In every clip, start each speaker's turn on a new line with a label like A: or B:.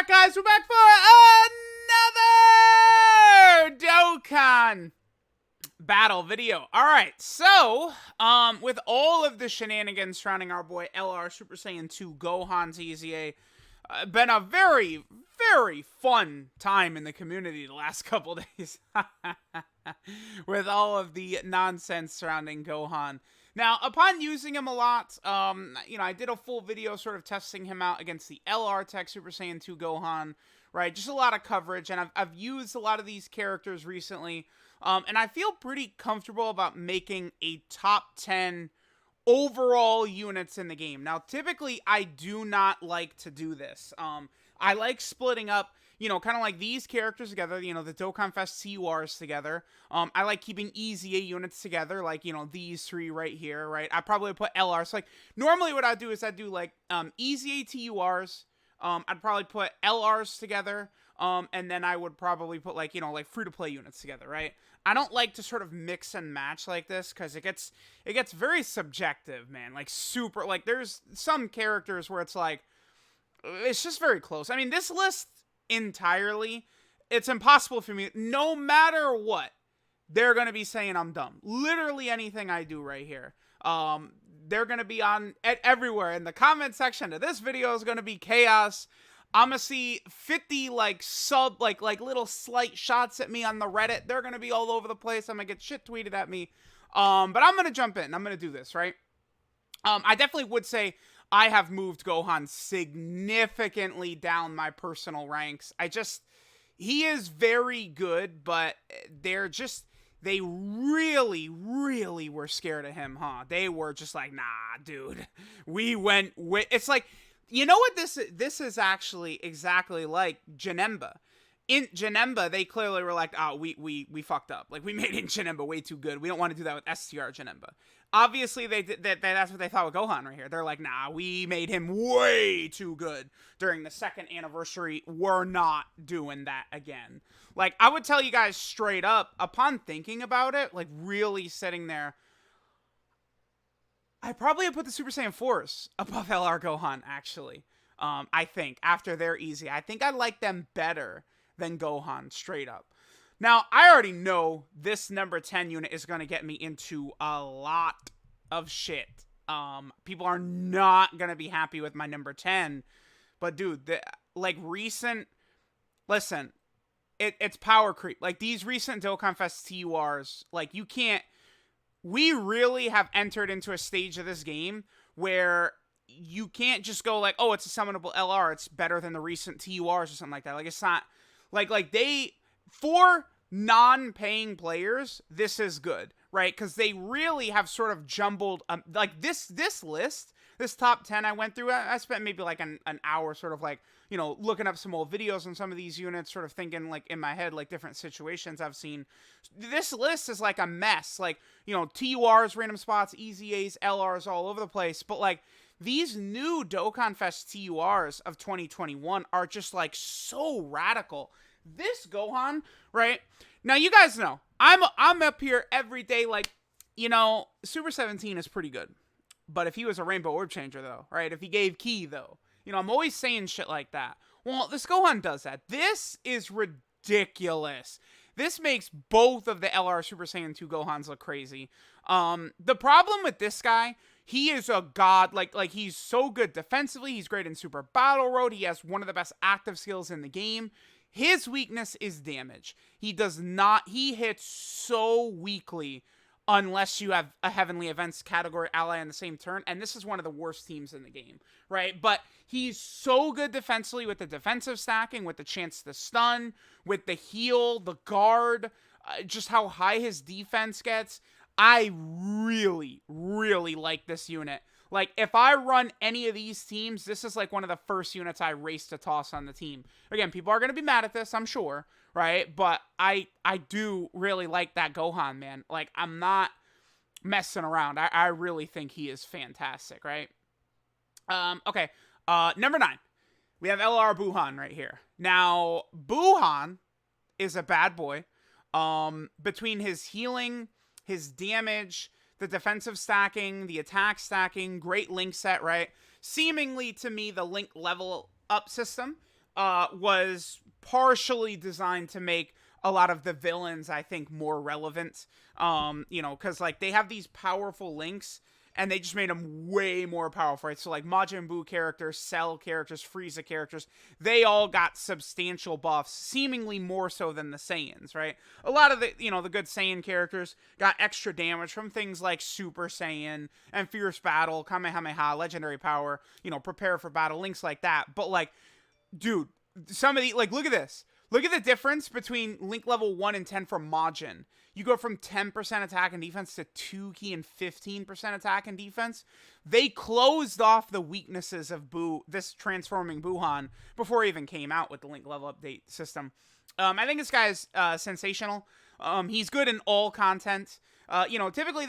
A: guys, we're back for another Dokkan battle video. Alright, so, with all of the shenanigans surrounding our boy LR Super Saiyan 2 Gohan's EZA, been a very, very fun time in the community the last couple days. With all of the nonsense surrounding Gohan. Now, upon using him a lot, I did a full video sort of testing him out against the LR Tech Super Saiyan 2 Gohan, right? Just a lot of coverage, and I've used a lot of these characters recently, and I feel pretty comfortable about making a top 10 overall units in the game. Now, typically, I do not like to do this. I like splitting up, kind of like these characters together, the Dokkan Fest CURs together. I like keeping EZA units together, like, these three right here, right? I probably put LR. So, like, normally what I'd do is I'd do, like, EZA TURs. I'd probably put LRs together. And then I would probably put, like, free-to-play units together, right? I don't like to sort of mix and match like this, because it gets very subjective, man. Like, super, like, there's some characters where it's, like, it's just very close. I mean, this list entirely, it's impossible for me, no matter what, they're going to be saying I'm dumb. Literally anything I do right here. They're going to be on everywhere. In the comment section of this video is going to be chaos. I'm going to see 50, like, little slight shots at me on the Reddit. They're going to be all over the place. I'm going to get shit tweeted at me. But I'm going to jump in. I'm going to do this, right? I definitely would say I have moved Gohan significantly down my personal ranks. He is very good, but they really, really were scared of him, huh? They were just like, nah, dude. We went with, it's like, you know what this is actually exactly like Janemba. In Janemba, they clearly were like, oh, we fucked up. Like, we made Janemba way too good. We don't want to do that with STR Janemba. Obviously, that's what they thought with Gohan right here. They're like, nah, we made him way too good during the second anniversary. We're not doing that again. Like, I would tell you guys straight up, upon thinking about it, like, really sitting there, I probably would put the Super Saiyan 4s above LR Gohan, actually. I think, after they're easy. I think I like them better than Gohan, straight up. Now, I already know this number 10 unit is going to get me into a lot of shit. People are not going to be happy with my number 10. But, dude, listen, it's power creep. Like, these recent Dokkan Fest TURs, like, you can't, we really have entered into a stage of this game where you can't just go like, oh, it's a summonable LR, it's better than the recent TURs or something like that. Like, it's not, for non-paying players, this is good, right? Because they really have sort of jumbled, like, this list, this top 10 I went through, I spent maybe like an hour sort of like, looking up some old videos on some of these units, sort of thinking like in my head, like different situations I've seen. This list is like a mess, like, TURs, random spots, EZAs, LRs all over the place, but like, these new Dokkan Fest TURs of 2021 are just like so radical. This Gohan, right? Now, you guys know, I'm up here every day like, Super 17 is pretty good. But if he was a Rainbow Orb Changer, though, right? If he gave Ki, though. I'm always saying shit like that. Well, this Gohan does that. This is ridiculous. This makes both of the LR Super Saiyan 2 Gohans look crazy. The problem with this guy, he is a god. Like he's so good defensively. He's great in Super Battle Road. He has one of the best active skills in the game. His weakness is damage. He hits so weakly unless you have a Heavenly Events category ally on the same turn, and this is one of the worst teams in the game, right? But he's so good defensively with the defensive stacking, with the chance to stun, with the heal, the guard, just how high his defense gets. I really, really like this unit. Like, if I run any of these teams, this is like one of the first units I race to toss on the team. Again, people are going to be mad at this, I'm sure, right? But I do really like that Gohan, man. Like, I'm not messing around. I really think he is fantastic, right? Okay. Number 9. We have LR Buuhan right here. Now, Buuhan is a bad boy. Between his healing, his damage, the defensive stacking, the attack stacking, great link set, right? Seemingly, to me, the link level up system. was partially designed to make a lot of the villains, I think, more relevant. You know, because like they have these powerful links, and they just made them way more powerful, right? So like Majin Buu characters, Cell characters, Frieza characters, they all got substantial buffs, seemingly more so than the Saiyans, right? A lot of the, you know, the good Saiyan characters got extra damage from things like Super Saiyan and Fierce Battle, Kamehameha, Legendary Power, you know, Prepare for Battle, links like that. But like, dude, some of the, like, look at this. Look at the difference between link level 1 and 10 for Majin. You go from 10% attack and defense to 2 key and 15% attack and defense. They closed off the weaknesses of this transforming Buuhan before he even came out with the link level update system. I think this guy is sensational. He's good in all content. You know, typically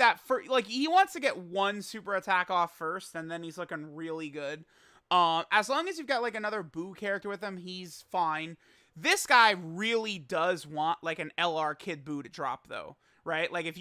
A: like, he wants to get one super attack off first, and then he's looking really good. As long as you've got like another Buu character with him, he's fine. This guy really does want like an LR Kid Buu to drop, though, right? Like if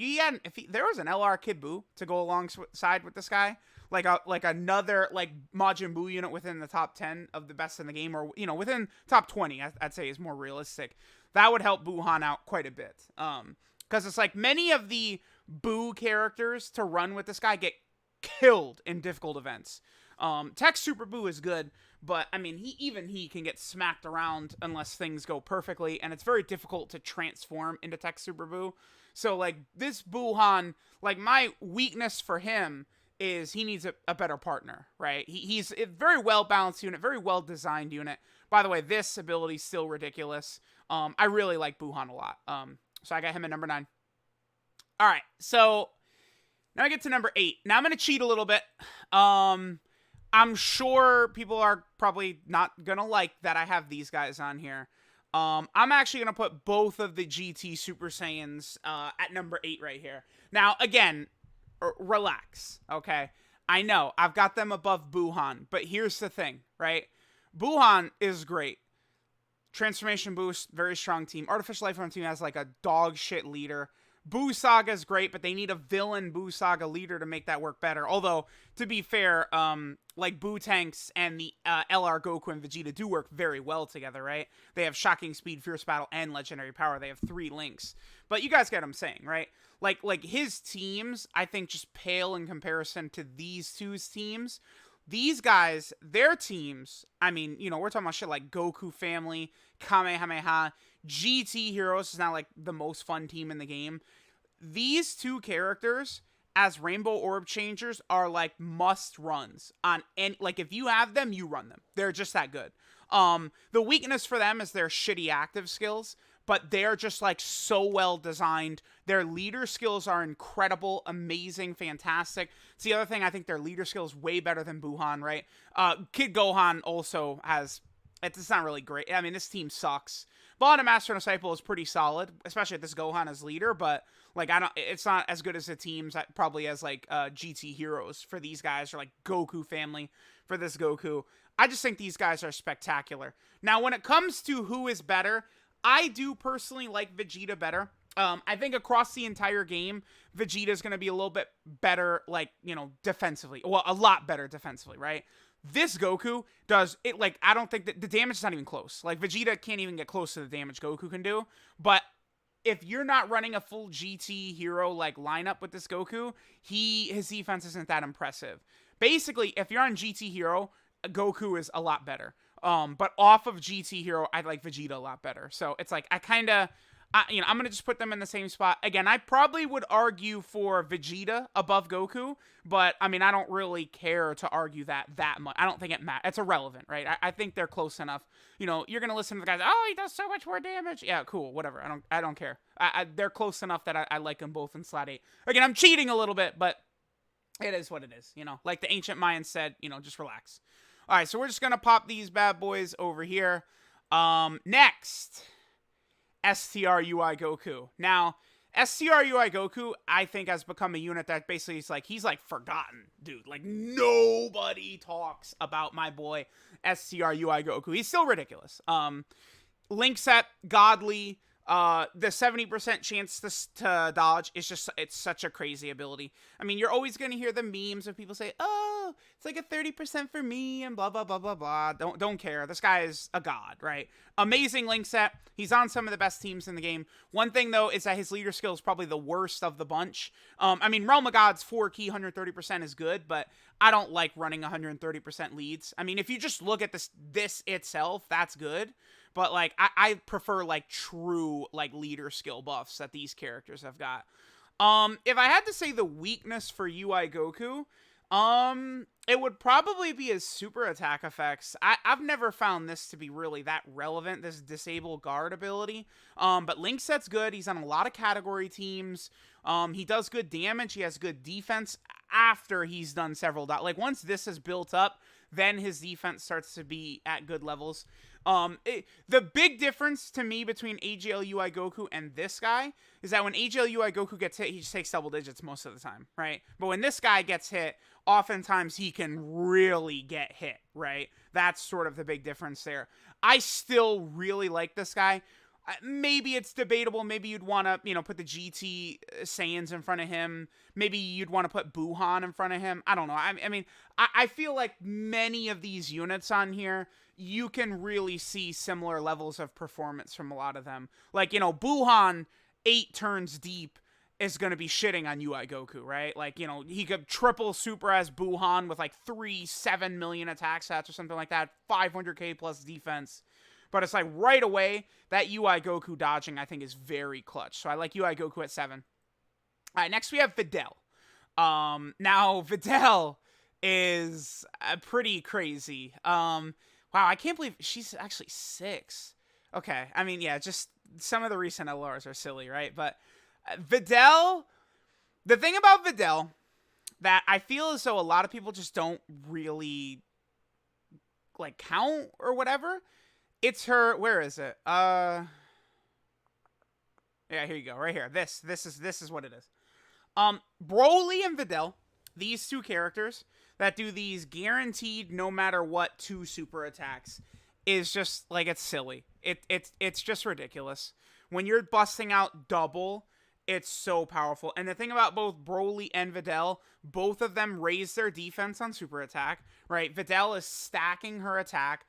A: there was an LR Kid Buu to go alongside with this guy, like another like Majin Buu unit within the top 10 of the best in the game, or you know, within top 20, I'd say is more realistic. That would help Buuhan out quite a bit. Because it's like many of the Buu characters to run with this guy get killed in difficult events. Tech Super Buu is good, but I mean, he can get smacked around unless things go perfectly, and it's very difficult to transform into Tech Super Buu. So like this Buuhan, like my weakness for him is he needs a better partner, right? He's a very well balanced unit, very well designed unit. By the way, this ability is still ridiculous. I really like Buuhan a lot. So I got him at number 9. All right, so now I get to number 8. Now I'm gonna cheat a little bit. I'm sure people are probably not gonna like that I have these guys on here. I'm actually gonna put both of the GT Super Saiyans at number 8 right here. Now, again, relax, okay? I know I've got them above Buuhan, but here's the thing, right? Buuhan is great. Transformation boost, very strong team. Artificial Life Form team has like a dog shit leader. Buu Saga is great, but they need a villain Buu Saga leader to make that work better. Although, to be fair, like Buu Tanks and the LR Goku and Vegeta do work very well together, right? They have Shocking Speed, Fierce Battle, and Legendary Power. They have 3 links. But you guys get what I'm saying, right? Like his teams, I think, just pale in comparison to these two's teams. These guys, their teams, I mean, you know, we're talking about shit like Goku Family, Kamehameha, GT Heroes is not like the most fun team in the game. These two characters as Rainbow Orb Changers are like must runs on any, like if you have them, you run them. They're just that good. The weakness for them is their shitty active skills, but they're just like so well designed. Their leader skills are incredible, amazing, fantastic. It's the other thing, I think their leader skills way better than Buuhan, right? Kid Gohan also has, it's not really great. I mean, this team sucks. Bond and Master and Disciple is pretty solid, especially at this Gohan as leader, but like it's not as good as the teams probably as like GT Heroes for these guys, or like Goku Family for this Goku. I just think these guys are spectacular. Now, when it comes to who is better, I do personally like Vegeta better. I think across the entire game, Vegeta is going to be a little bit better, like, you know, defensively. Well, a lot better defensively, right? This Goku does it, like, I don't think that the damage is not even close. Like, Vegeta can't even get close to the damage Goku can do. But if you're not running a full GT hero, like, lineup with this Goku, his defense isn't that impressive. Basically, if you're on GT hero, Goku is a lot better. But off of GT hero, I like Vegeta a lot better. So it's like, I'm going to just put them in the same spot. Again, I probably would argue for Vegeta above Goku, but, I mean, I don't really care to argue that much. I don't think it matters. It's irrelevant, right? I think they're close enough. You know, you're going to listen to the guys, oh, he does so much more damage. Yeah, cool, whatever. I don't care. They're close enough that I like them both in slot 8. Again, I'm cheating a little bit, but it is what it is, you know? Like the ancient Mayans said, you know, just relax. All right, so we're just going to pop these bad boys over here. Next, STR UI Goku. Now, STR UI Goku, I think, has become a unit that basically is like, he's like forgotten, dude. Like, nobody talks about my boy STR UI Goku. He's still ridiculous. Link set, godly. the 70% chance to dodge is just, it's such a crazy ability. I mean, you're always going to hear the memes of people say, oh, it's like a 30% for me and blah, blah, blah, blah, blah. Don't care. This guy is a god, right? Amazing link set. He's on some of the best teams in the game. One thing, though, is that his leader skill is probably the worst of the bunch. I mean, Realm of Gods 4 key 130% is good, but I don't like running 130% leads. I mean, if you just look at this itself, that's good. But, like, I prefer, like, true, like, leader skill buffs that these characters have got. If I had to say the weakness for UI Goku, it would probably be his super attack effects. I've never found this to be really that relevant, this disable guard ability. But Link Set's good. He's on a lot of category teams. He does good damage. He has good defense after he's done several like, once this is built up, then his defense starts to be at good levels. The big difference to me between AGL UI Goku and this guy is that when AGL UI Goku gets hit, he just takes double digits most of the time, right? But when this guy gets hit, oftentimes he can really get hit, right? That's sort of the big difference there. I still really like this guy. Maybe it's debatable. Maybe you'd want to, put the GT Saiyans in front of him. Maybe you'd want to put Buuhan in front of him. I don't know. I mean, I feel like many of these units on here, you can really see similar levels of performance from a lot of them. Like, Buuhan, 8 turns deep, is going to be shitting on UI Goku, right? Like, he could triple super as Buuhan with like 7 million attack stats or something like that, 500k plus defense. But it's like right away, that UI Goku dodging, I think, is very clutch. So I like UI Goku at 7. All right, next we have Videl. Now, Videl is pretty crazy. Wow, I can't believe she's actually 6. Okay, I mean, yeah, just some of the recent LRs are silly, right? But Videl, the thing about Videl that I feel as though a lot of people just don't really, like, count or whatever, it's her, where is it? Yeah, here you go, right here. This is what it is. Broly and Videl, these two characters that do these guaranteed no matter what 2 super attacks, is just, like, it's silly. It's just ridiculous. When you're busting out double, it's so powerful. And the thing about both Broly and Videl, both of them raise their defense on super attack, right? Videl is stacking her attack.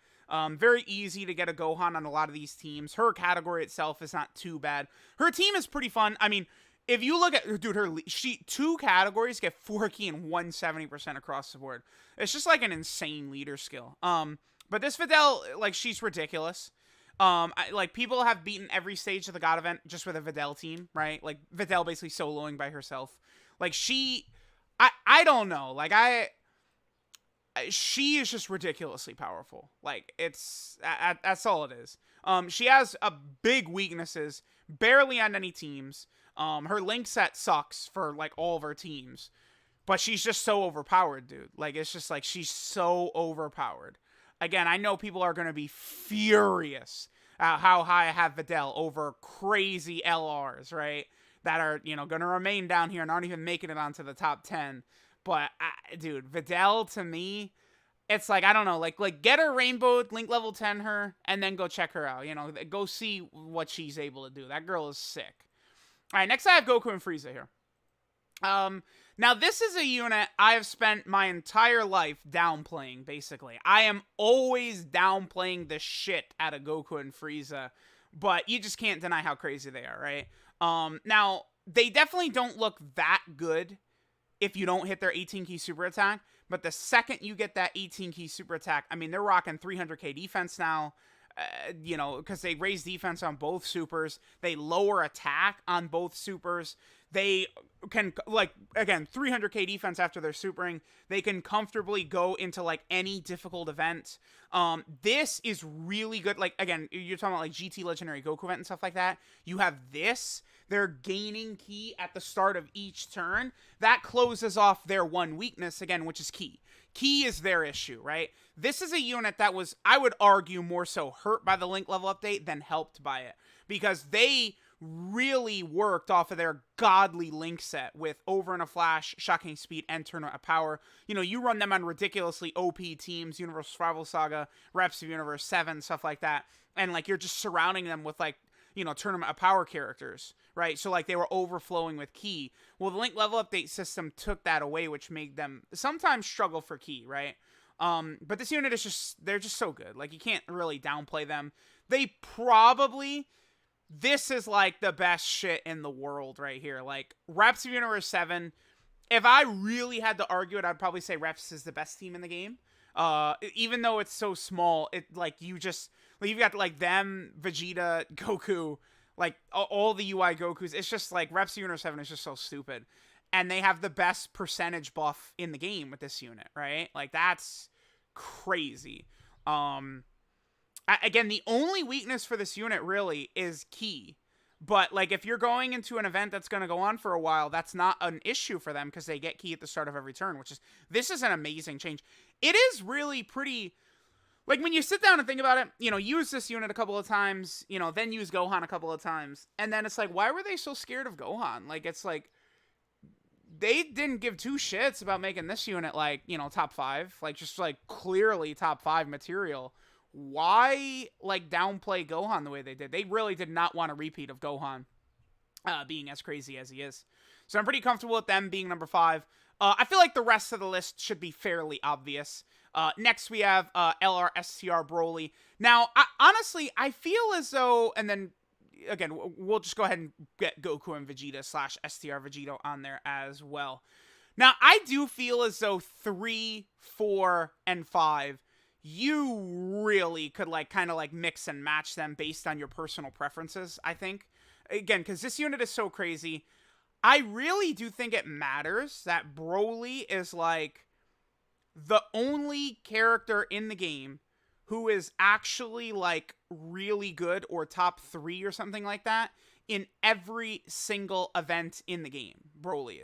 A: Very easy to get a Gohan on a lot of these teams. Her category itself is not too bad. Her team is pretty fun. I mean, if you look at, dude, she 2 categories get 4 key and 170% across the board. It's just like an insane leader skill. But this Videl, like, she's ridiculous. Like, people have beaten every stage of the God event just with a Videl team, right? Like, Videl basically soloing by herself. Like, I don't know. Like, she is just ridiculously powerful. Like, that's all it is. She has big weaknesses, barely on any teams. Her link set sucks for, like, all of her teams. But she's just so overpowered, dude. Like, it's just, like, she's so overpowered. Again, I know people are going to be furious at how high I have Videl over crazy LRs, right? That are, going to remain down here and aren't even making it onto the top 10. But, dude, Videl, to me, it's like, I don't know, like get her rainbowed, link level 10 her, and then go check her out. Go see what she's able to do. That girl is sick. All right, next I have Goku and Frieza here. Now this is a unit I have spent my entire life downplaying, basically. I am always downplaying the shit out of Goku and Frieza, but you just can't deny how crazy they are, right? Now, they definitely don't look that good if you don't hit their 18 key super attack, but the second you get that 18 key super attack, I mean, they're rocking 300k defense now, because they raise defense on both supers, they lower attack on both supers, they can, like, again, 300k defense after they're supering, they can comfortably go into, like, any difficult event. This is really good. Like, again, you're talking about, like, GT Legendary Goku event and stuff like that. You have this. They're gaining ki at the start of each turn. That closes off their one weakness, again, which is ki. Ki is their issue, right? This is a unit that was, I would argue, more so hurt by the link level update than helped by it. Because they really worked off of their godly link set with Over in a Flash, Shocking Speed, and Tournament of Power. You run them on ridiculously OP teams, Universal Survival Saga, Reps of Universe 7, stuff like that. And, like, you're just surrounding them with, like, tournament of power characters, right? So like they were overflowing with ki. Well, the Link level update system took that away, which made them sometimes struggle for ki, right? But this unit is they're just so good. Like, you can't really downplay them. This is like the best shit in the world right here. Like, Reps of Universe 7, if I really had to argue it, I'd probably say Reps is the best team in the game. Even though it's so small, you've got like them, Vegeta, Goku, like all the UI Gokus. It's just like Reps of Universe 7 is just so stupid. And they have the best percentage buff in the game with this unit, right? Like, that's crazy. Again, the only weakness for this unit really is ki. But like, if you're going into an event that's going to go on for a while, that's not an issue for them because they get ki at the start of every turn, this is an amazing change. It is really pretty, like, when you sit down and think about it, use this unit a couple of times, then use Gohan a couple of times. And then it's like, why were they so scared of Gohan? Like, it's like, they didn't give two shits about making this unit like, top 5, like, just like clearly top 5 material. Why like downplay Gohan the way they did? They really did not want a repeat of Gohan being as crazy as he is. So I'm pretty comfortable with them being number 5. I feel like the rest of the list should be fairly obvious. Next we have LR STR Broly. Now, honestly, I feel as though, and then again, we'll just go ahead and get Goku and Vegeta / STR Vegito on there as well. Now, I do feel as though 3, 4, and 5, you really could like kind of like mix and match them based on your personal preferences, I think. Again, because this unit is so crazy. I really do think it matters that Broly is like the only character in the game who is actually like really good or top 3 or something like that in every single event in the game. Broly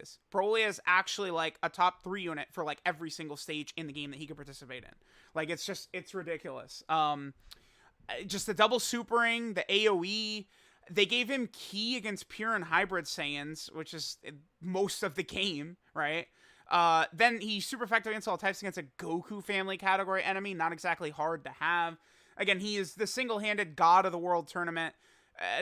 A: is actually like a top 3 unit for like every single stage in the game that he could participate in. Like, it's ridiculous. Just the double supering, the AoE. They gave him ki against pure and hybrid Saiyans, which is most of the game, right? Then he's super effective against all types against a Goku family category enemy. Not exactly hard to have. Again, he is the single-handed god of the world tournament.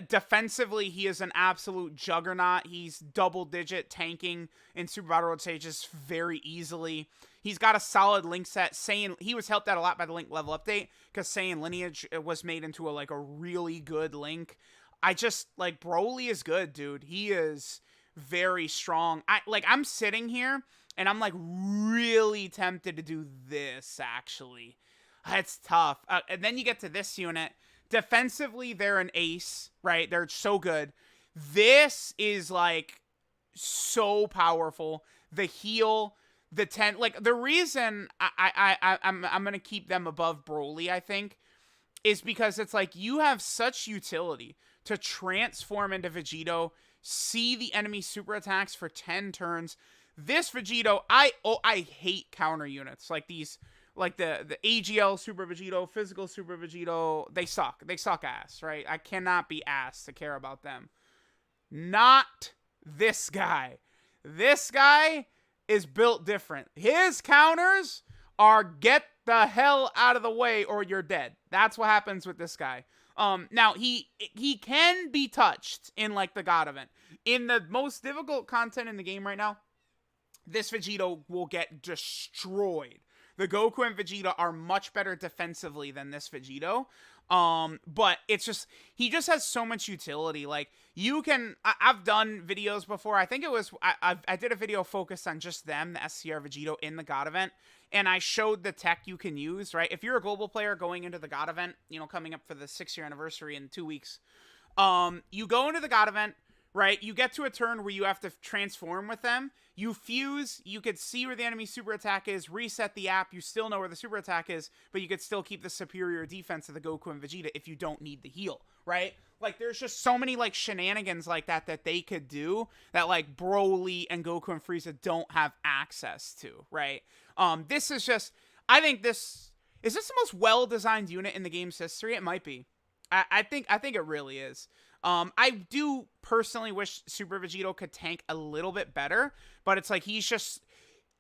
A: Defensively, he is an absolute juggernaut. He's double-digit tanking in Super Battle World stages very easily. He's got a solid Link set. He was helped out a lot by the Link level update because Saiyan Lineage was made into a really good Link. Broly is good, dude. He is very strong. I'm sitting here and I'm like really tempted to do this, actually. It's tough. And then you get to this unit. Defensively, they're an ace, right? They're so good. This is like so powerful. The heal, the 10, like the reason I'm gonna keep them above Broly, I think, is because it's like you have such utility to transform into Vegito, see the enemy super attacks for 10 turns. This Vegito, I hate counter units like these. Like the AGL Super Vegito, Physical Super Vegito, they suck. They suck ass, right? I cannot be asked to care about them. Not this guy. This guy is built different. His counters are get the hell out of the way or you're dead. That's what happens with this guy. Now, he can be touched in like the God event. In the most difficult content in the game right now, this Vegito will get destroyed. The Goku and Vegeta are much better defensively than this Vegito. But it's just, he just has so much utility. Like, I've done videos before. I think it was, I did a video focused on just them, the STR Vegito in the God event. And I showed the tech you can use, right? If you're a global player going into the God event, coming up for the 6-year anniversary in 2 weeks, you go into the God event, right? You get to a turn where you have to transform with them. You fuse, you could see where the enemy super attack is, reset the app, you still know where the super attack is, but you could still keep the superior defense of the Goku and Vegeta if you don't need the heal, right? Like, there's just so many, like, shenanigans like that they could do that, like, Broly and Goku and Frieza don't have access to, right? This is just, I think is this the most well-designed unit in the game's history? It might be. I think it really is. I do personally wish Super Vegito could tank a little bit better, but it's like he's just,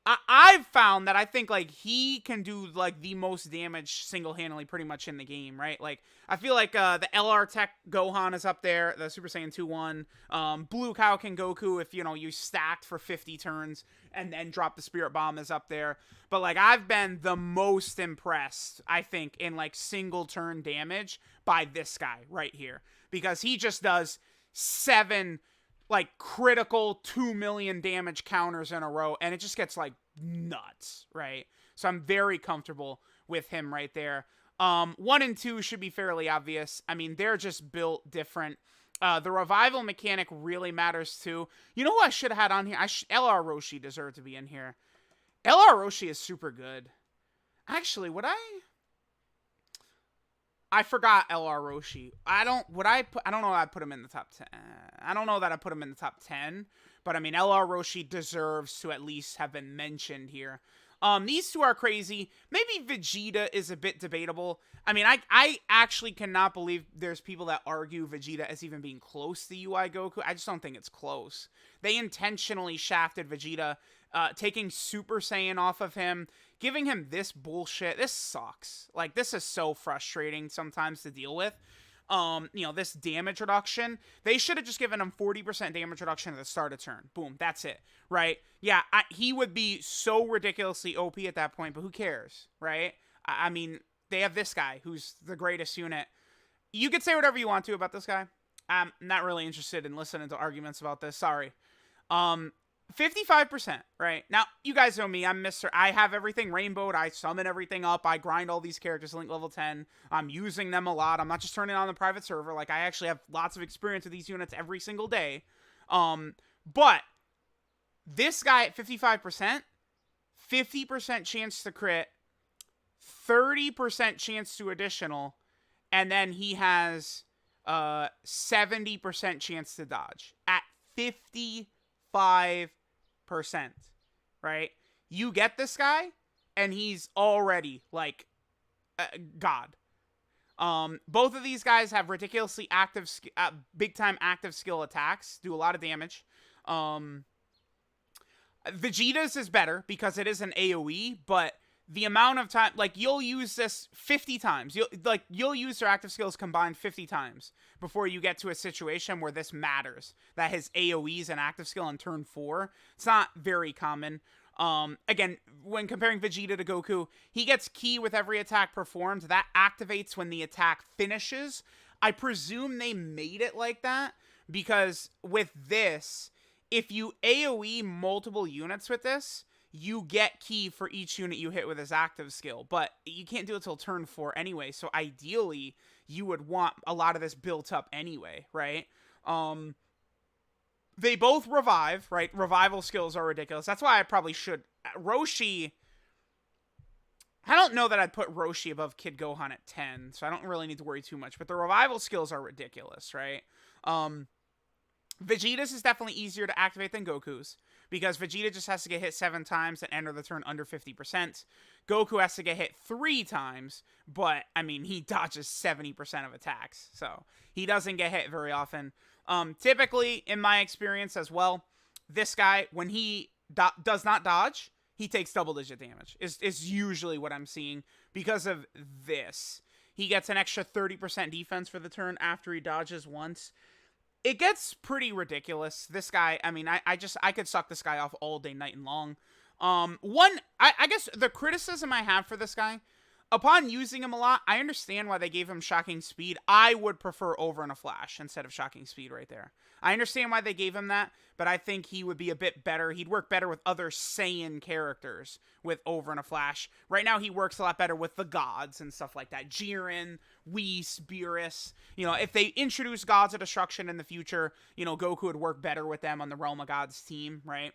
A: I've found that I think, like, he can do, like, the most damage single-handedly pretty much in the game, right? Like, I feel like the LR Tech Gohan is up there, the Super Saiyan 2-1. Blue Kaioken Goku, if, you know, you stacked for 50 turns and then drop the Spirit Bomb, is up there. But, like, I've been the most impressed, I think, in, like, single-turn damage by this guy right here. Because he just does 7 like critical 2 million damage counters in a row, and it just gets like nuts, right? So I'm very comfortable with him right there. 1 and 2 should be fairly obvious. I mean, they're just built different. The revival mechanic really matters too. You know who I should have had on here? LR Roshi deserved to be in here. LR Roshi is super good. Actually, I forgot LR Roshi. I don't know if I put him in the top 10. I don't know that I put him in the top 10, but I mean, LR Roshi deserves to at least have been mentioned here. These two are crazy. Maybe Vegeta is a bit debatable. I mean, I actually cannot believe there's people that argue Vegeta as even being close to UI Goku. I just don't think it's close. They intentionally shafted Vegeta, taking Super Saiyan off of him, giving him this bullshit. This sucks. Like, this is so frustrating sometimes to deal with. You know, this damage reduction. They should have just given him 40% damage reduction at the start of turn. Boom, that's it, right? Yeah, he would be so ridiculously OP at that point, but who cares, right? I mean, they have this guy who's the greatest unit. You could say whatever you want to about this guy. I'm not really interested in listening to arguments about this. Sorry. 55%, right? Now, you guys know me. I have everything rainbowed. I summon everything up. I grind all these characters to link level 10. I'm using them a lot. I'm not just turning on the private server. Like, I actually have lots of experience with these units every single day. But this guy at 55%, 50% chance to crit, 30% chance to additional, and then he has 70% chance to dodge at 55%, right? You get this guy, and he's already, like, God. Both of these guys have ridiculously active, big-time active skill attacks, do a lot of damage. Vegeta's is better because it is an AoE, but the amount of time, like, you'll use this 50 times. You'll use their active skills combined 50 times before you get to a situation where this matters. That his AoE is an active skill on turn 4. It's not very common. Again, when comparing Vegeta to Goku, he gets ki with every attack performed. That activates when the attack finishes. I presume they made it like that because with this, if you AoE multiple units with this, you get ki for each unit you hit with his active skill, but you can't do it till turn 4 anyway, so ideally, you would want a lot of this built up anyway, right? They both revive, right? Revival skills are ridiculous. That's why I probably should. Roshi, I don't know that I'd put Roshi above Kid Gohan at 10, so I don't really need to worry too much, but the revival skills are ridiculous, right? Vegeta's is definitely easier to activate than Goku's, because Vegeta just has to get hit 7 times and enter the turn under 50%. Goku has to get hit 3 times, but, I mean, he dodges 70% of attacks, so he doesn't get hit very often. Typically, in my experience as well, this guy, when he does not dodge, he takes double-digit damage, is usually what I'm seeing, because of this. He gets an extra 30% defense for the turn after he dodges once. It gets pretty ridiculous. This guy, I mean, I could suck this guy off all day, night, and long. I guess the criticism I have for this guy, upon using him a lot, I understand why they gave him shocking speed. I would prefer over in a flash instead of shocking speed right there. I understand why they gave him that, but I think he would be a bit better. He'd work better with other Saiyan characters with over in a flash. Right now, he works a lot better with the gods and stuff like that. Jiren, Whis, Beerus. You know, if they introduce Gods of Destruction in the future, you know, Goku would work better with them on the Realm of Gods team, right?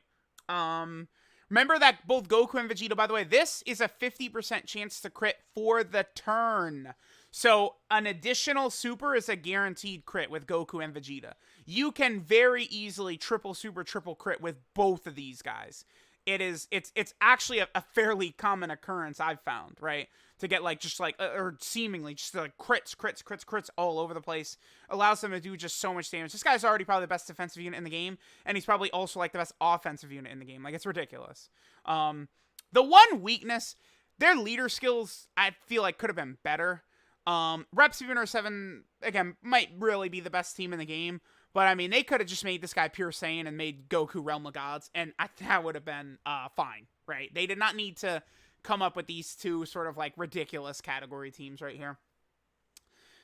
A: Remember that both Goku and Vegeta, by the way, this is a 50% chance to crit for the turn. So an additional super is a guaranteed crit with Goku and Vegeta. You can very easily triple super, triple crit with both of these guys. It's actually a fairly common occurrence I've found, right? to get like just like or seemingly just like crits all over the place. Allows them to do just so much damage. This guy's already probably the best defensive unit in the game, and he's probably also like the best offensive unit in the game. Like, it's ridiculous. The one weakness, their leader skills, I feel like could have been better. Rep Super 7 again might really be the best team in the game, but I mean, they could have just made this guy pure Saiyan and made Goku Realm of Gods, and that would have been fine, right? They did not need to come up with these two sort of like ridiculous category teams right here.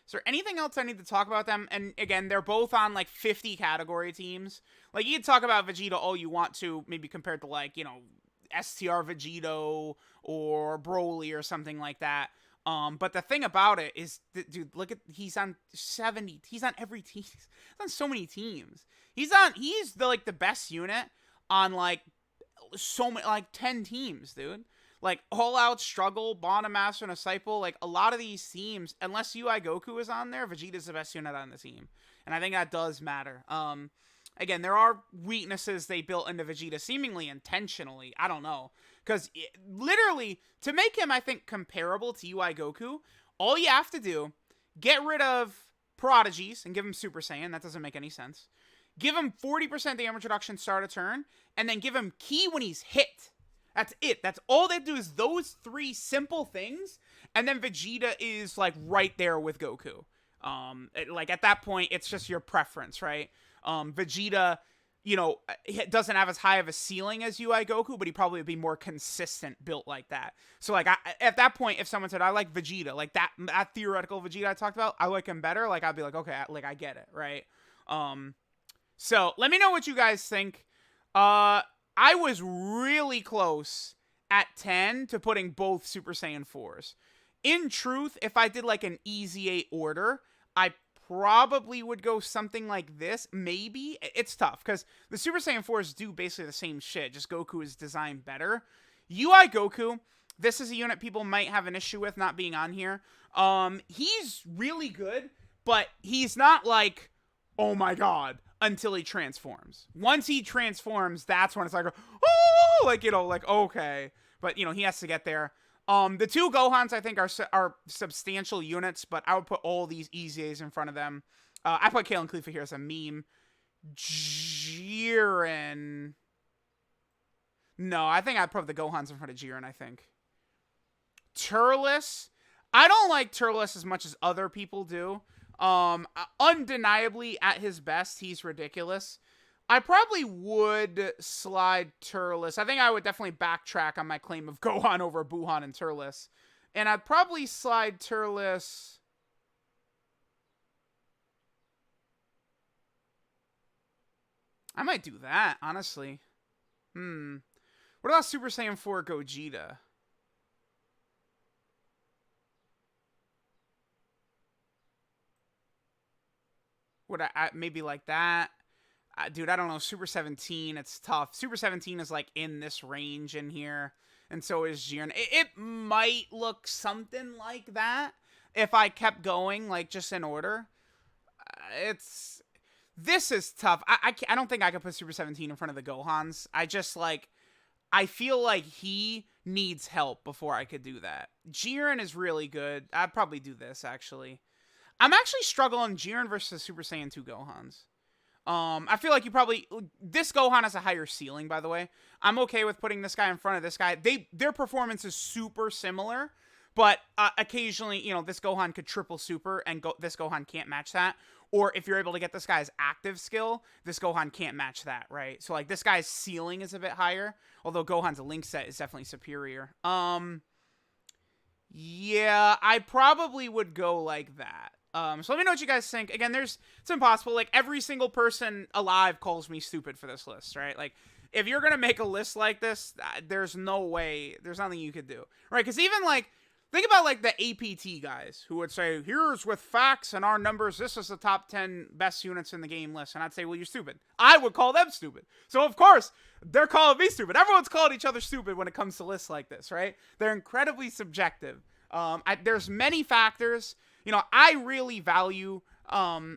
A: Is there anything else I need to talk about them? And again, they're both on like 50 category teams. Like, you can talk about Vegito all you want to, maybe compared to like, you know, STR Vegito or Broly or something like that. But the thing about it is, dude, look at, he's on 70, he's on every team, he's on so many teams. He's the, like, the best unit on, like, so many, like, 10 teams, dude. Like, All Out, Struggle, Bond, Master, and Disciple, like, a lot of these teams, unless UI Goku is on there, Vegeta's the best unit on the team. And I think that does matter. Again, there are weaknesses they built into Vegeta, seemingly intentionally. I don't know. Because, literally, to make him, I think, comparable to UI Goku, all you have to do, get rid of Prodigies and give him Super Saiyan. That doesn't make any sense. Give him 40% damage reduction start a turn, and then give him Ki when he's hit. That's it. That's all they do is those three simple things, and then Vegeta is, like, right there with Goku. Like, at that point, it's just your preference, right? Vegeta, you know, doesn't have as high of a ceiling as UI Goku, but he probably would be more consistent built like that. So, like, at that point, if someone said, I like Vegeta, like, that theoretical Vegeta I talked about, I like him better, like, I'd be like, okay, like, I get it, right? So, let me know what you guys think. I was really close at 10 to putting both Super Saiyan 4s. In truth, if I did, like, an easy 8 order, I probably would go something like this. Maybe. It's tough, because the Super Saiyan 4s do basically the same shit, just Goku is designed better. UI Goku, this is a unit people might have an issue with not being on here. He's really good, but he's not like, oh my god, until he transforms. Once he transforms, that's when it's like, oh, like, you know, like, okay. But, you know, he has to get there. The two Gohans, I think, are substantial units, but I would put all these easy A's in front of them. I put Kale and Khalifa here as a meme. Jiren. No, I think I'd put the Gohans in front of Jiren, I think. Turles. I don't like Turles as much as other people do. Undeniably, at his best, he's ridiculous. I probably would slide Turles. I think I would definitely backtrack on my claim of Gohan over Buuhan and Turles. And I'd probably slide Turles. I might do that, honestly. What about Super Saiyan 4 Gogeta? Would I maybe like that? Dude, I don't know. Super 17, it's tough. Super 17 is like in this range in here. And so is Jiren. It might look something like that if I kept going, like, just in order. This is tough. I don't think I could put Super 17 in front of the Gohans. I feel like he needs help before I could do that. Jiren is really good. I'd probably do this, actually. I'm actually struggling Jiren versus Super Saiyan 2 Gohans. I feel like this Gohan has a higher ceiling, by the way. I'm okay with putting this guy in front of this guy. Their performance is super similar, but occasionally, you know, this Gohan could triple super, and this Gohan can't match that. Or if you're able to get this guy's active skill, this Gohan can't match that, right? So, like, this guy's ceiling is a bit higher, although Gohan's link set is definitely superior. Yeah, I probably would go like that. So let me know what you guys think. Again, it's impossible. Like, every single person alive calls me stupid for this list, right? Like, if you're going to make a list like this, there's no way, there's nothing you could do, right? Because even, like, think about, like, the APT guys who would say, here's with facts and our numbers, this is the top 10 best units in the game list. And I'd say, well, you're stupid. I would call them stupid. So, of course, they're calling me stupid. Everyone's calling each other stupid when it comes to lists like this, right? They're incredibly subjective. There's many factors. You know, I really value,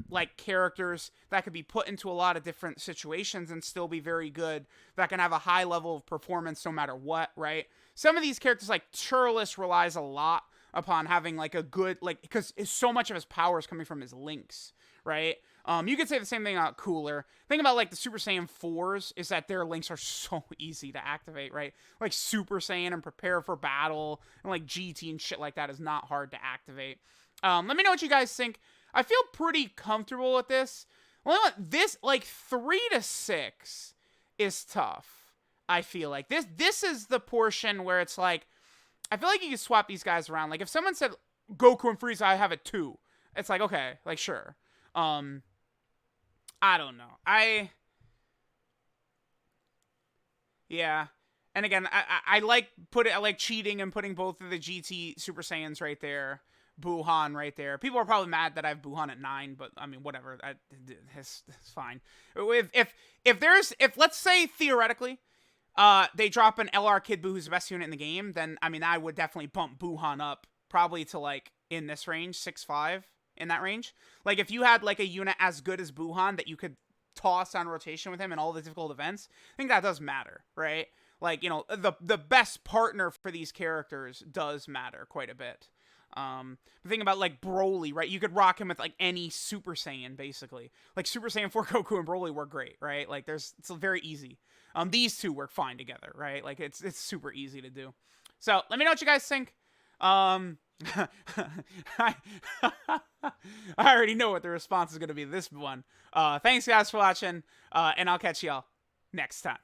A: like, characters that could be put into a lot of different situations and still be very good, that can have a high level of performance no matter what, right? Some of these characters, like Turles, relies a lot upon having like a good, like, because so much of his power is coming from his links, right? You could say the same thing about Cooler. Think about like the Super Saiyan 4s is that their links are so easy to activate, right? Like Super Saiyan and Prepare for Battle and like GT and shit like that is not hard to activate. Let me know what you guys think. I feel pretty comfortable with this. Well, this like 3 to 6 is tough. I feel like this is the portion where it's like, I feel like you can swap these guys around. Like if someone said Goku and Frieza, I have it 2. It's like, okay, like sure. I don't know. Yeah. And again, I like cheating and putting both of the GT Super Saiyans right there. Buuhan right there. People are probably mad that I have Buuhan at 9, but I mean, whatever. It's fine. If let's say theoretically, they drop an LR Kid Buu who's the best unit in the game, then I mean, I would definitely bump Buuhan up probably to like in this range, 6-5 in that range. Like if you had like a unit as good as Buuhan that you could toss on rotation with him in all the difficult events, I think that does matter, right? Like, you know, the best partner for these characters does matter quite a bit. The thing about like Broly, right? You could rock him with like any Super Saiyan, basically. Like Super Saiyan 4 Goku and Broly work great, right? Like it's very easy. These two work fine together, right? Like it's super easy to do. So let me know what you guys think. I already know what the response is going to be to this one. Thanks guys for watching, and I'll catch y'all next time.